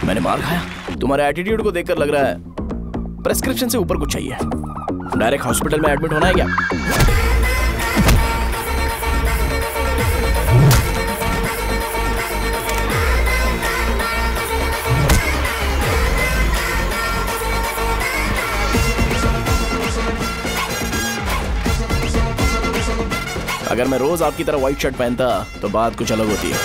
मैंने मार खाया। तुम्हारे एटीट्यूड को देखकर लग रहा है प्रेस्क्रिप्शन से ऊपर कुछ चाहिए। डायरेक्ट हॉस्पिटल में एडमिट होना है क्या? अगर मैं रोज आपकी तरह व्हाइट शर्ट पहनता तो बात कुछ अलग होती है।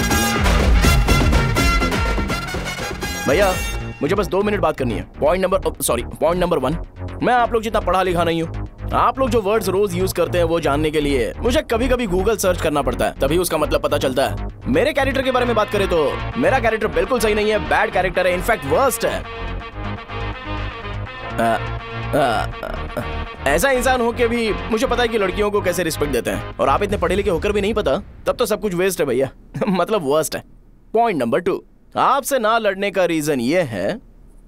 भैया मुझे बस 2 मिनट बात करनी है। पॉइंट नंबर 1, मैं आप लोग जितना पढ़ा लिखा नहीं हूँ। आप लोग जो वर्ड्स रोज यूज करते हैं वो जानने के लिए मुझे कभी कभी गूगल सर्च करना पड़ता है, तभी उसका मतलब पता चलता है। मेरे कैरेक्टर के बारे में बात करें तो मेरा कैरेक्टर बिल्कुल सही नहीं है, बैड कैरेक्टर है, इनफैक्ट वर्स्ट है। ऐसा इंसान हो के भी मुझे पता है कि लड़कियों को कैसे रिस्पेक्ट देते हैं, और आप इतने पढ़े लिखे होकर भी नहीं पता, तब तो सब कुछ वेस्ट है भैया। मतलब वर्स्ट है। पॉइंट नंबर 2, आपसे ना लड़ने का रीजन ये है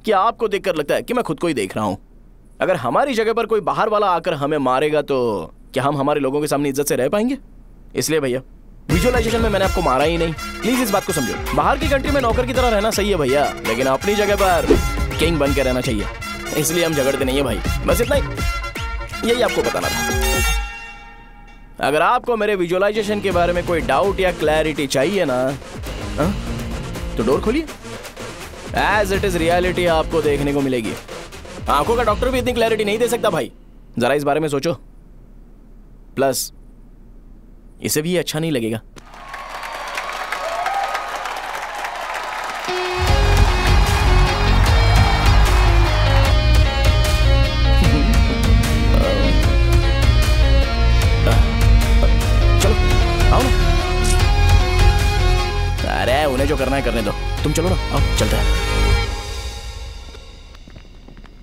कि आपको देखकर लगता है कि मैं खुद को ही देख रहा हूं। अगर हमारी जगह पर कोई बाहर वाला आकर हमें मारेगा तो क्या हम हमारे लोगों के सामने इज्जत से रह पाएंगे? इसलिए भैया विजुअलाइजेशन में मैंने आपको मारा ही नहीं। प्लीज इस बात को समझो। बाहर की कंट्री में नौकर की तरह रहना सही है भैया, लेकिन अपनी जगह पर किंग बन के रहना चाहिए। इसलिए हम झगड़ते नहीं है भाई, बस इतना ही, यही आपको बताना था। अगर आपको मेरे विजुअलाइजेशन के बारे में कोई डाउट या क्लैरिटी चाहिए ना, तो डोर खोलिए। एज इट इज रियलिटी आपको देखने को मिलेगी। आंखों का डॉक्टर भी इतनी क्लैरिटी नहीं दे सकता भाई, जरा इस बारे में सोचो। प्लस इसे भी अच्छा नहीं लगेगा। चलो आओ ना। अरे उन्हें जो करना है करने दो, तुम चलो ना, आओ चलते हैं।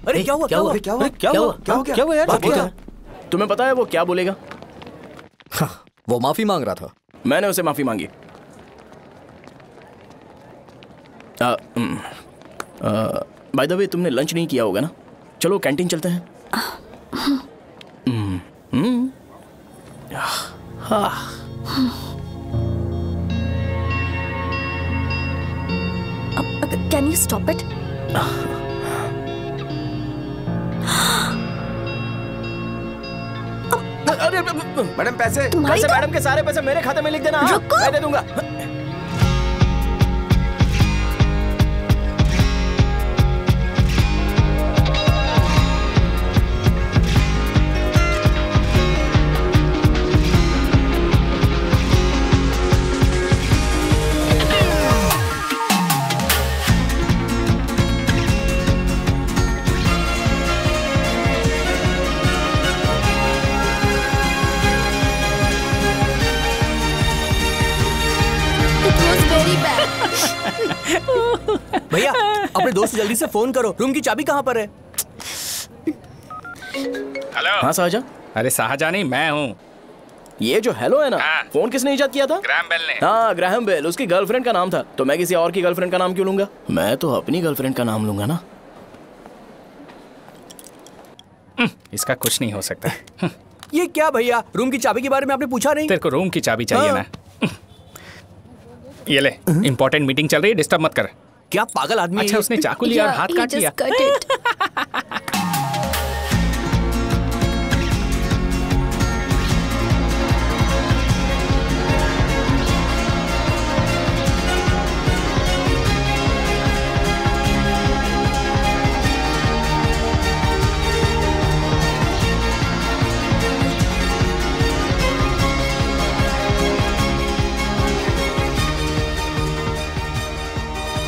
अरे क्या हुआ यार? तुम्हें पता है वो क्या बोलेगा? वो माफी मांग रहा था। मैंने उसे माफी मांगी। बाय द वे तुमने लंच नहीं किया होगा ना? चलो कैंटीन चलते हैं। Can you stop it? Madam पैसे मैडम के सारे पैसे मेरे खाते में लिख देना। मैं दे दूंगा। भैया अपने दोस्त जल्दी से फोन करो, रूम की चाबी कहाँ पर है? हेलो। हाँ शाहजहां। अरे शाहजहां नहीं, मैं हूँ। ये जो हेलो है ना, फोन किसने इजाद किया था? ग्राहम बेल ने। हाँ ग्राहम बेल, उसकी गर्लफ्रेंड का नाम था, तो मैं किसी और की गर्लफ्रेंड का नाम क्यों लूंगा? मैं तो अपनी गर्लफ्रेंड का नाम लूंगा ना। इसका कुछ नहीं हो सकता। ये क्या भैया, रूम की चाबी के बारे में आपने पूछा नहीं? तेरे को रूम की चाबी चाहिए ना? ये ले, इंपॉर्टेंट मीटिंग चल रही है, डिस्टर्ब मत कर। क्या पागल आदमी है? अच्छा उसने चाकू लिया और हाथ काट लिया।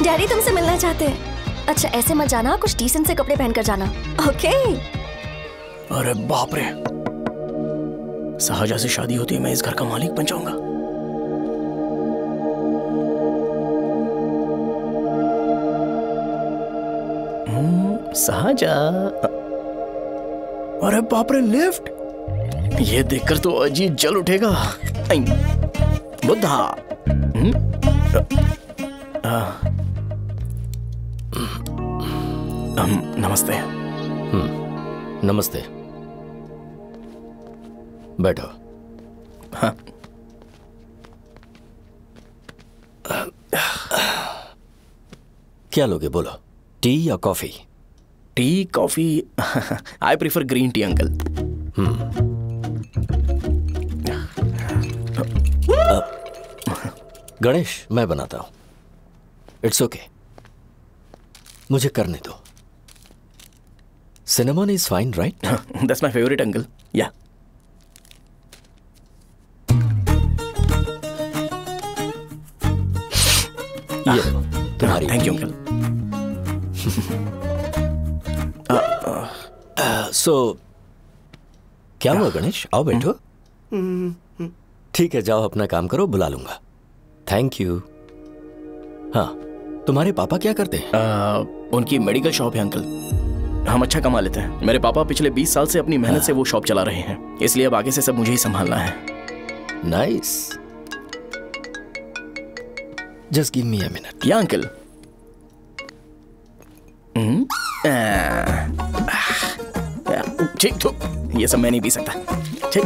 डैडी तुमसे मिलना चाहते हैं। अच्छा ऐसे मत जाना, कुछ डिसेंट से कपड़े पहनकर जाना। ओके। अरे बाप रे, शाहजहां से शादी होती है मैं इस घर का मालिक बन जाऊंगा। शाहजहां, अरे बाप रे लिफ्ट, ये देखकर तो अजीत जल उठेगा। बुद्धा। नमस्ते। नमस्ते, बैठो। हाँ। क्या लोगे बोलो, टी या coffee? Tea coffee? I prefer green tea uncle. Ganesh, मैं बनाता हूं। इट्स ओके, मुझे करने दो। Cinnamon is fine right? That's my favourite uncle. या ये तुम्हारी। Thank you uncle. सो क्या हुआ गणेश, आओ बैठो। ठीक है, जाओ अपना काम करो, बुला लूंगा। Thank you. हाँ, तुम्हारे पापा क्या करते हैं? उनकी मेडिकल शॉप है अंकल। हम अच्छा कमा लेते हैं। मेरे पापा पिछले 20 साल से अपनी मेहनत से वो शॉप चला रहे हैं, इसलिए अब आगे से सब मुझे ही संभालना है। Nice, just give me a minute. या अंकल। ठीक, तो ये सब मैं नहीं पी सकता। ठीक।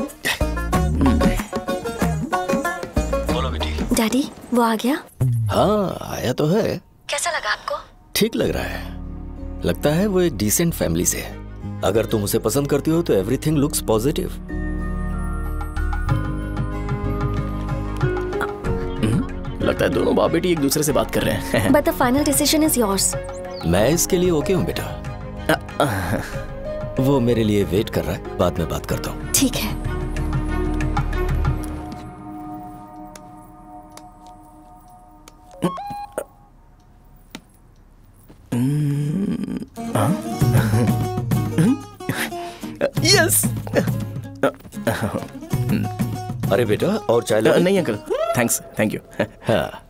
बोलो बेटी। डैडी वो आ गया? हाँ, आया तो है। कैसा लगा आपको? ठीक लग रहा है। लगता है वो एक डिसेंट फैमिली से है। अगर तुम उसे पसंद करती हो तो एवरीथिंग लुक्स पॉजिटिव। लगता है दोनों बाप बेटी एक दूसरे से बात कर रहे हैं। But the final decision is yours. मैं इसके लिए ओके हूँ बेटा। वो मेरे लिए वेट कर रहा है, बाद में बात करता हूँ। ठीक है। यस। अरे बेटा, और चाय लो। नहीं अंकल, थैंक्स, थैंक यू। हाँ।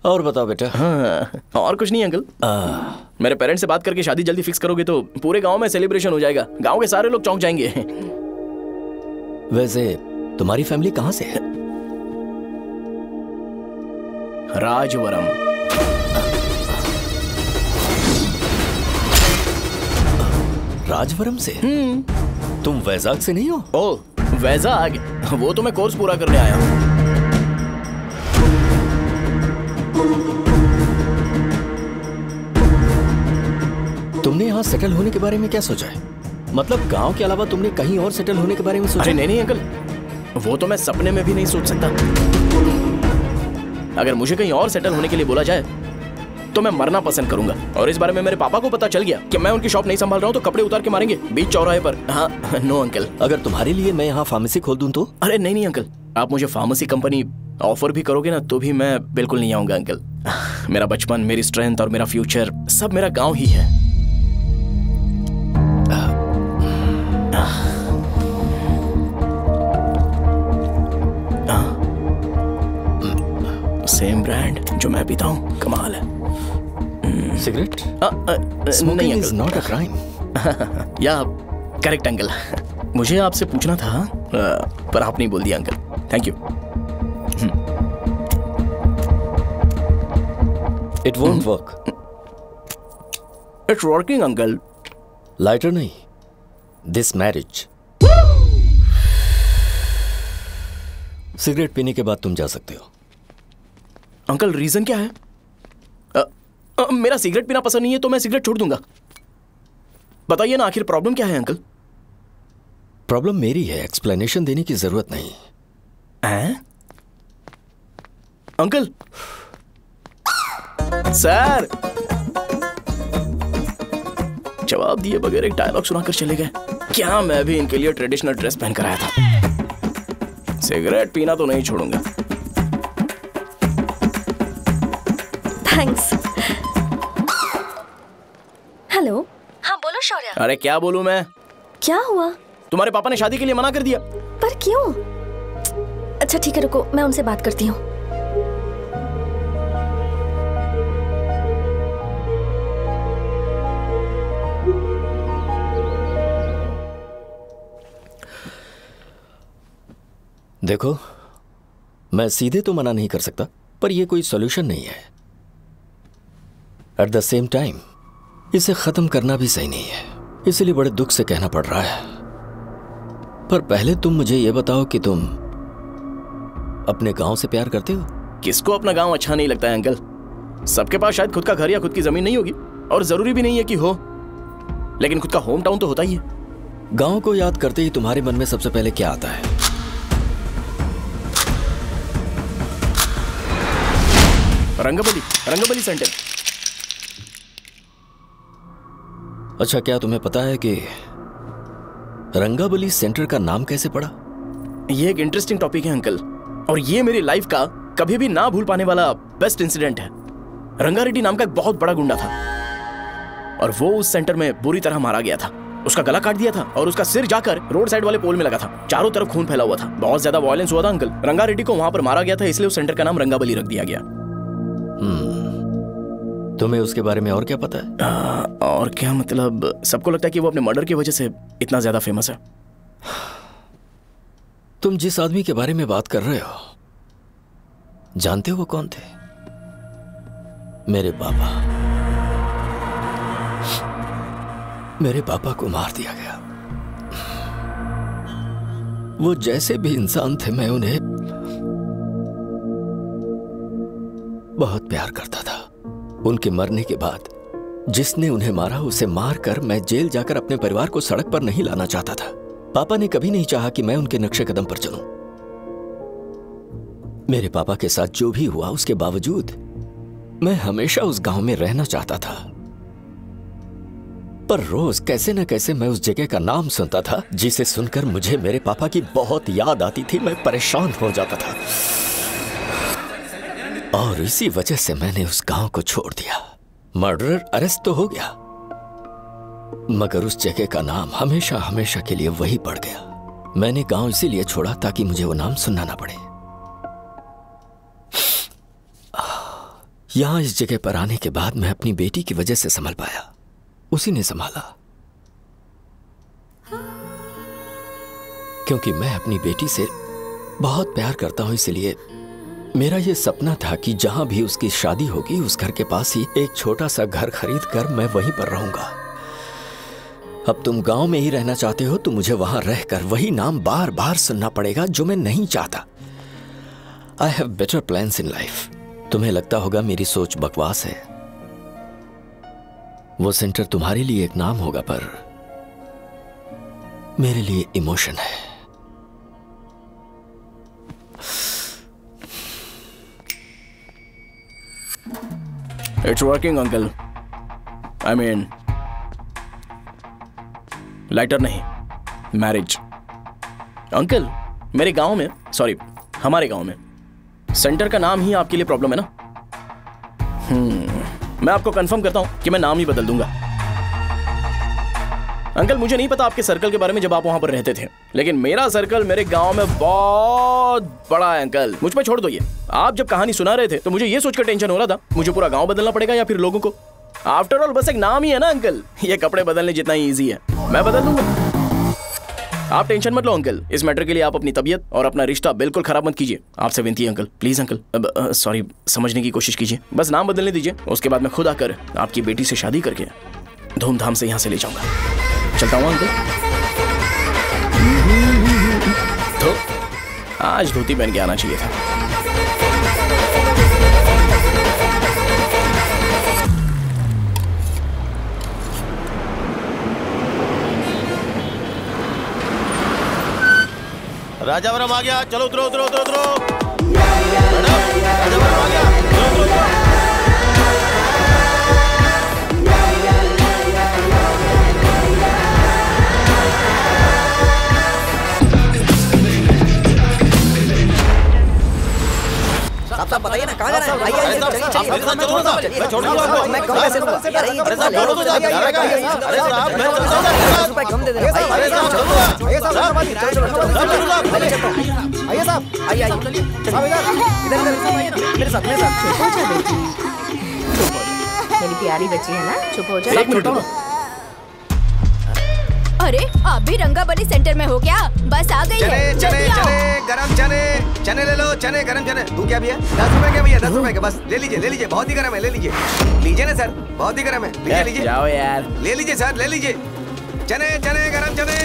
और बताओ बेटा। हाँ, और कुछ नहीं अंकल। मेरे पेरेंट्स से बात करके शादी जल्दी फिक्स करोगे तो पूरे गांव में सेलिब्रेशन हो जाएगा। गांव के सारे लोग चौंक जाएंगे। वैसे तुम्हारी फैमिली कहाँ से है? राजवरम। राजवरम से? तुम वैजाग से नहीं हो? ओ, वैजाग? वो तो मैं कोर्स पूरा करने आया हूँ। तुमने यहाँ सेटल होने के बारे में क्या सोचा है? मतलब गांव के अलावा तुमने कहीं और सेटल होने के बारे में सोचा? अरे नहीं नहीं अंकल, वो तो मैं सपने में भी नहीं सोच सकता। अगर मुझे कहीं और सेटल होने के लिए बोला जाए तो मैं मरना पसंद करूंगा। और इस बारे में मेरे पापा को पता चल गया कि मैं उनकी शॉप नहीं संभाल रहा हूँ तो कपड़े उतार के मारेंगे बीच चौराहे पर। हाँ, नो अंकल। अगर तुम्हारे लिए मैं यहाँ फार्मेसी खोल दूं तो? अरे नहीं नहीं अंकल, आप मुझे फार्मेसी कंपनी ऑफर भी करोगे ना तो भी मैं बिल्कुल नहीं आऊंगा अंकल। मेरा बचपन, मेरी स्ट्रेंथ और मेरा फ्यूचर सब मेरा गांव ही है। सेम ब्रांड जो मैं पीता हूँ, कमाल है। सिगरेट? नहीं smoking is uncle. Not a crime. या करेक्ट अंकल। मुझे आपसे पूछना था पर आप नहीं बोल दिया uncle. Thank you. It won't work. It's working uncle. Lighter नहीं, दिस मैरिज। सिगरेट पीने के बाद तुम जा सकते हो। अंकल रीजन क्या है? मेरा सिगरेट पीना पसंद नहीं है तो मैं सिगरेट छोड़ दूंगा। बताइए ना आखिर प्रॉब्लम क्या है अंकल? प्रॉब्लम मेरी है, एक्सप्लेनेशन देने की जरूरत नहीं। अंकल सर, जवाब दिए बगैर एक डायलॉग सुनाकर चले गए। क्या मैं भी इनके लिए ट्रेडिशनल ड्रेस पहन कर आया था। सिगरेट पीना तो नहीं छोड़ूंगा। थैंक्स। हेलो। हाँ बोलो शौर्य। अरे क्या बोलूं मैं? क्या हुआ? तुम्हारे पापा ने शादी के लिए मना कर दिया। पर क्यों? अच्छा ठीक है, रुको मैं उनसे बात करती हूँ। देखो, मैं सीधे तो मना नहीं कर सकता, पर यह कोई सॉल्यूशन नहीं है। एट द सेम टाइम इसे खत्म करना भी सही नहीं है, इसलिए बड़े दुख से कहना पड़ रहा है। पर पहले तुम मुझे यह बताओ कि तुम अपने गांव से प्यार करते हो? किसको अपना गांव अच्छा नहीं लगता है अंकल? सबके पास शायद खुद का घर या खुद की जमीन नहीं होगी, और जरूरी भी नहीं है कि हो, लेकिन खुद का होम टाउन तो होता ही है। गांव को याद करते ही तुम्हारे मन में सबसे पहले क्या आता है? रंगबली सेंटर। अच्छा, क्या तुम्हें पता है कि रंगाबली सेंटर का नाम कैसे पड़ा? ये एक इंटरेस्टिंग टॉपिक है अंकल, और ये मेरी लाइफ का कभी भी ना भूल पाने वाला बेस्ट इंसिडेंट है। रंगारेड्डी नाम का एक बहुत बड़ा गुंडा था, और वो उस सेंटर में बुरी तरह मारा गया था। उसका गला काट दिया था और उसका सिर जाकर रोड साइड वाले पोल में लगा था। चारों तरफ खून फैला हुआ था, बहुत ज्यादा वायलेंस हुआ था अंकल। रंगारेड्डी को वहां पर मारा गया था, इसलिए उस सेंटर का नाम रंगाबली रख दिया गया। तुम्हें उसके बारे में और क्या पता है? और क्या मतलब, सबको लगता है कि वो अपने मर्डर की वजह से इतना ज्यादा फेमस है। तुम जिस आदमी के बारे में बात कर रहे हो, जानते हो वो कौन थे? मेरे पापा। मेरे पापा को मार दिया गया। वो जैसे भी इंसान थे, मैं उन्हें बहुत प्यार करता था। उनके मरने के बाद जिसने उन्हें मारा उसे मारकर मैं जेल जाकर अपने परिवार को सड़क पर नहीं लाना चाहता था। पापा ने कभी नहीं चाहा कि मैं उनके नक्शे कदम पर चलूं। मेरे पापा के साथ जो भी हुआ, उसके बावजूद मैं हमेशा उस गांव में रहना चाहता था। पर रोज कैसे न कैसे मैं उस जगह का नाम सुनता था, जिसे सुनकर मुझे मेरे पापा की बहुत याद आती थी। मैं परेशान हो जाता था, और इसी वजह से मैंने उस गांव को छोड़ दिया। मर्डरर अरेस्ट तो हो गया, मगर उस जगह का नाम हमेशा हमेशा के लिए वही पड़ गया। मैंने गांव इसीलिए छोड़ा ताकि मुझे वो नाम सुनना ना पड़े। यहां इस जगह पर आने के बाद मैं अपनी बेटी की वजह से संभल पाया। उसी ने संभाला, क्योंकि मैं अपनी बेटी से बहुत प्यार करता हूं। इसलिए मेरा यह सपना था कि जहां भी उसकी शादी होगी, उस घर के पास ही एक छोटा सा घर खरीद कर मैं वहीं पर रहूंगा। अब तुम गांव में ही रहना चाहते हो तो मुझे वहां रहकर वही नाम बार बार सुनना पड़ेगा, जो मैं नहीं चाहता। I have better plans in life. तुम्हें लगता होगा मेरी सोच बकवास है। वो सेंटर तुम्हारे लिए एक नाम होगा, पर मेरे लिए इमोशन है। It's working uncle. I mean, lighter नहीं, मैरिज। अंकल, मेरे गांव में, सॉरी हमारे गांव में सेंटर का नाम ही आपके लिए प्रॉब्लम है ना? मैं आपको कंफर्म करता हूं कि मैं नाम ही बदल दूंगा। अंकल, मुझे नहीं पता आपके सर्कल के बारे में जब आप वहां पर रहते थे, लेकिन मेरा सर्कल मेरे गांव में बहुत बड़ा है अंकल। मुझ पर छोड़ दो ये। आप जब कहानी सुना रहे थे तो मुझे ये सोचकर टेंशन हो रहा था, मुझे पूरा गांव बदलना पड़ेगा या फिर लोगों को। आफ्टर ऑल बस एक नाम ही है ना अंकल, ये कपड़े बदलने जितना ही ईजी है। मैं बदल दूंगा, आप टेंशन मत लो अंकल। इस मैटर के लिए आप अपनी तबीयत और अपना रिश्ता बिल्कुल खराब मत कीजिए। आपसे विनती है अंकल, प्लीज अंकल। अब सॉरी, समझने की कोशिश कीजिए। बस नाम बदलने दीजिए, उसके बाद मैं खुद आकर आपकी बेटी से शादी करके धूमधाम से यहाँ से ले जाऊंगा। चलता हूँ अंकल। तो आज धोती पहन के आना चाहिए था। राजावरम आ गया, चलो उतरो उतरो उतरो उतरो। राजावरम आ गया, उतरो उतरो उतरो। साहब बताइए ना कहाँ जाना है? आइए, अरे साहब, चलिए, चलिए, आप मेरे साथ चलो ना साहब, मैं छोड़ दूंगा आपको। मैं कम पैसे दूंगा। अरे साहब, छोड़ो तो साहब, जा रहेगा। अरे साहब, मैं चलता हूँ। 10 रुपए कम दे देना भाई। अरे साहब, चलूंगा। साहब, चलो साहब। आइए साहब, आइए आइए चलिए इधर इधर मेरे साथ मेरी प्यारी बच्ची है ना, चुप हो जा। एक मिनट रुको। अरे आप भी रंगाबली सेंटर में हो क्या? बस आ गई है। चने जल्दी आओ। चने गरम चने ले लो, चने गरम चने। तू क्या भैया? 10 रुपए के भैया, 10 रुपए के बस ले लीजिए, बहुत ही गरम है, ले लीजिए ना सर, बहुत ही गरम है, लीजिए जाओ यार। ले लीजिए सर, ले लीजिए। चने गरम चने।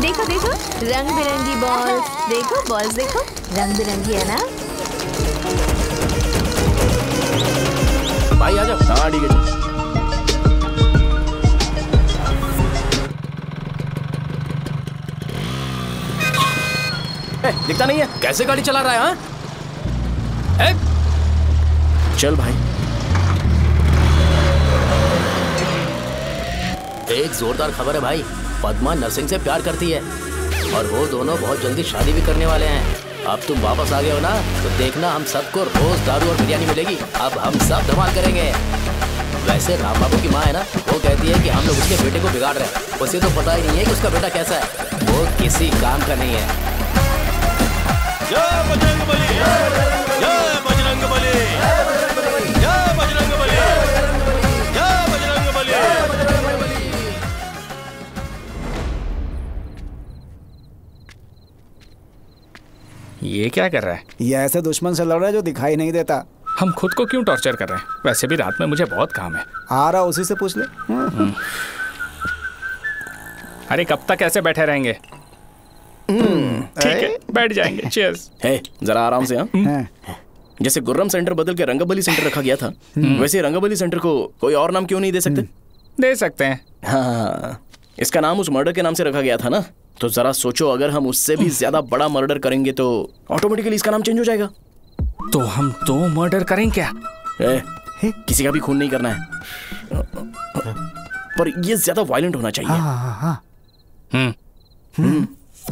देखो देखो रंग बिरंगी बॉल्स, देखो बॉल्स देखो रंग बिरंगी है ना। भाई आ जाओ। हाँ ठीक है। दिखता नहीं है। कैसे गाड़ी चला रहा है? हाँ चल भाई। एक जोरदार खबर है भाई, पद्मा नरसिंह से प्यार करती है और वो दोनों बहुत जल्दी शादी भी करने वाले हैं। अब तुम वापस आ गए हो ना, तो देखना हम सबको रोज दारू और बिरयानी मिलेगी। अब हम सब धमाल करेंगे। वैसे राम बाबू की माँ है ना, वो कहती है कि हम लोग उसके बेटे को बिगाड़ रहे हैं। उसे तो पता ही नहीं है कि उसका बेटा कैसा है, वो किसी काम का नहीं है। जय बजरंगबली, जय बजरंगबली, जय बजरंगबली, जय बजरंगबली। ये क्या कर रहा है? ये ऐसे दुश्मन से लड़ रहा है जो दिखाई नहीं देता। हम खुद को क्यों टॉर्चर कर रहे हैं? वैसे भी रात में मुझे बहुत काम है। आ रहा उसी से पूछ ले। अरे कब तक ऐसे बैठे रहेंगे? ठीक है, बैठ जाएंगे। चीयर्स। हे जरा आराम से। हाँ जैसे गुर्रम सेंटर बदल के रंगाबली सेंटर रखा गया था, वैसे रंगाबली सेंटर को कोई और नाम क्यों नहीं दे सकते? दे सकते हैं। हाँ, इसका नाम उस मर्डर के नाम से रखा गया था ना, तो जरा सोचो अगर हम उससे भी ज्यादा बड़ा मर्डर करेंगे तो ऑटोमेटिकली इसका नाम चेंज हो जाएगा। तो हम 2 मर्डर करें क्या? किसी का भी खून नहीं करना है, पर ये ज्यादा वायलेंट होना चाहिए।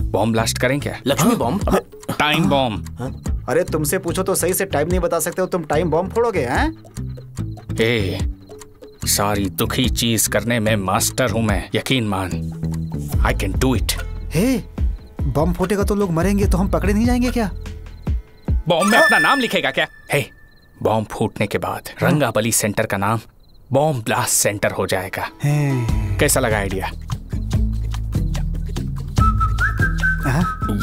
बॉम्ब ब्लास्ट करें क्या? लक्ष्मी बॉम्ब? Time bomb. अरे तुमसे पूछो तो सही से टाइम नहीं बता सकते हो, तुम टाइम बॉम्ब फोड़ोगे? हैं? ए, सारी दुखी चीज करने में मास्टर हूं मैं, यकीन मान। I can do it. Hey, bomb फूटेगा तो लोग मरेंगे, तो हम पकड़े नहीं जाएंगे क्या? बॉम्ब में अपना नाम लिखेगा क्या? हे, बॉम्ब फूटने के बाद रंगाबली सेंटर का नाम बॉम्ब ब्लास्ट सेंटर हो जाएगा। कैसा लगा आइडिया?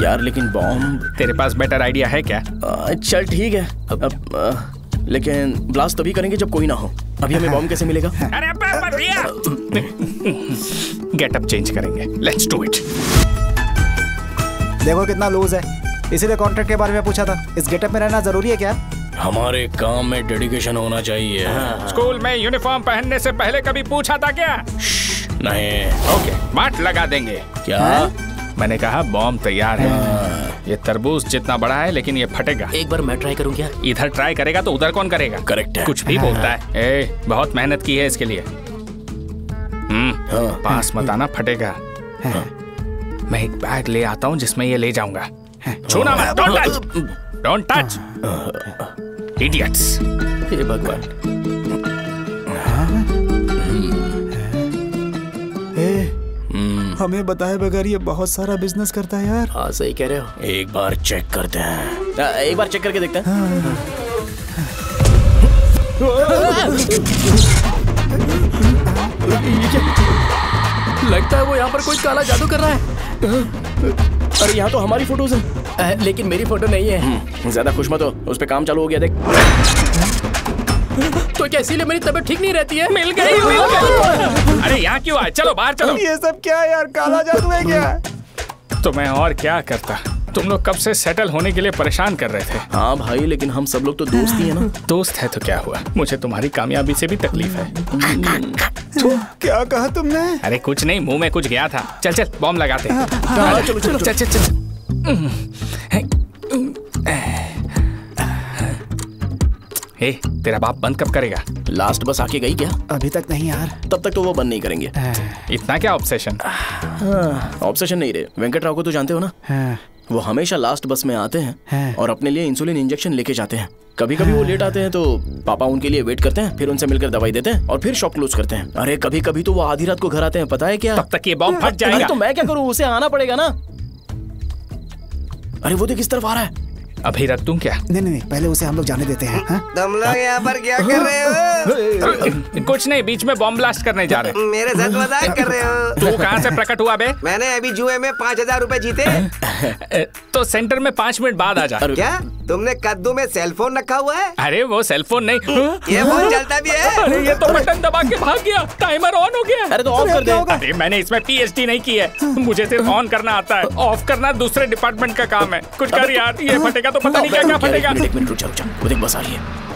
यार लेकिन बॉम्ब, तेरे पास बेटर आइडिया है क्या? चल ठीक है, लेकिन ब्लास्ट तभी करेंगे जब कोई ना हो। अभी हमें बॉम्ब कैसे मिलेगा? अरे भैया, गेटअप चेंज करेंगे। Let's do it. देखो कितना लूज है, इसीलिए कॉन्ट्रैक्ट के बारे में पूछा था। इस गेटअप में रहना जरूरी है क्या? हमारे काम में डेडिकेशन होना चाहिए। स्कूल में यूनिफॉर्म पहनने से पहले कभी पूछा था क्या? नहीं। ओके, बांट लगा देंगे। क्या? मैंने कहा बॉम्ब तैयार है। ये तरबूज जितना बड़ा है, लेकिन ये फटेगा। एक बार मैं ट्राई करूं क्या? इधर ट्राई करेगा तो उधर कौन करेगा? करेक्ट है। कुछ भी बोलता है। ए, बहुत मेहनत की है इसके लिए। पास मत आना, फटेगा। मैं एक बैग ले आता हूँ जिसमें ये ले जाऊंगा। छूना मत, don't touch, don't touch, idiots. हे भगवान। हमें बताए बगैर ये बहुत सारा बिजनेस करता है यार। हाँ सही कह रहे हो। एक बार चेक करते हैं। एक बार चेक करके देखते हैं। लगता है वो यहाँ पर कोई काला जादू कर रहा है। अरे यहाँ तो हमारी फोटोज हैं, लेकिन मेरी फोटो नहीं है। ज्यादा खुश मत हो, उस पे काम चालू हो गया। देख तो क्या इसीलिए मेरी तबीयत ठीक नहीं रहती है? मिल गई, मिल गई। अरे यहाँ क्यों आए? चलो बाहर चलो। ये सब क्या है यार, काला जादू है क्या? तो मैं और क्या करता? तुम लोग कब से सेटल होने के लिए परेशान कर रहे थे। हाँ भाई, लेकिन हम सब लोग तो दोस्त ही है ना। दोस्त है तो क्या हुआ, मुझे तुम्हारी कामयाबी से भी तकलीफ है। क्या कहा तुमने? अरे कुछ नहीं, मुंह में कुछ गया था। चल चल बॉम्ब लगाते हैं। चलो चलो चल चल चल। ए, तेरा बाप बंद कब करेगा? लास्ट बस आके गई क्या? अभी तक नहीं यार। तब तक तो वो बंद नहीं करेंगे। इतना क्या ऑब्सेशन? ऑब्सेशन नहीं रे, वेंकट राव को तो जानते हो ना? वो हमेशा लास्ट बस में आते हैं और अपने लिए इंसुलिन इंजेक्शन लेके जाते हैं। कभी कभी वो लेट आते हैं तो पापा उनके लिए वेट करते हैं, फिर उनसे मिलकर दवाई देते हैं और फिर शॉप क्लोज करते हैं। अरे कभी कभी तो वो आधी रात को घर आते हैं, पता है क्या? तब तक ये बॉम्ब फट जाएगा। अरे तो मैं क्या करूं, उसे आना पड़ेगा ना। अरे वो देख किस तरफ आ रहा है। अभी रख दूं क्या? नहीं, पहले उसे हम लोग जाने देते हैं। तुम लोग यहाँ पर क्या कर रहे हो? कुछ नहीं, बीच में बॉम्ब ब्लास्ट करने जा रहे हैं। मेरे साथ मजाक कर रहे हो? तू कहाँ से प्रकट हुआ बे? मैंने अभी जुए में 5000 रुपए जीते। तो सेंटर में 5 मिनट बाद आ जा। क्या तुमने कद्दू में सेलफोन रखा हुआ है? अरे वो सेलफोन नहीं, ये फोन चलता भी है। अरे ये तो बटन दबा के भाग गया, टाइमर ऑन हो गया। अरे तो ऑफ कर दे। अरे मैंने इसमें पीएचडी नहीं की है, मुझे सिर्फ ऑन करना आता है, ऑफ करना दूसरे डिपार्टमेंट का काम है। कुछ कर यार, ये फटेगा तो पता नहीं क्या क्या फटेगा। एक मिनट रुक जा, वो देख बस आ रही है।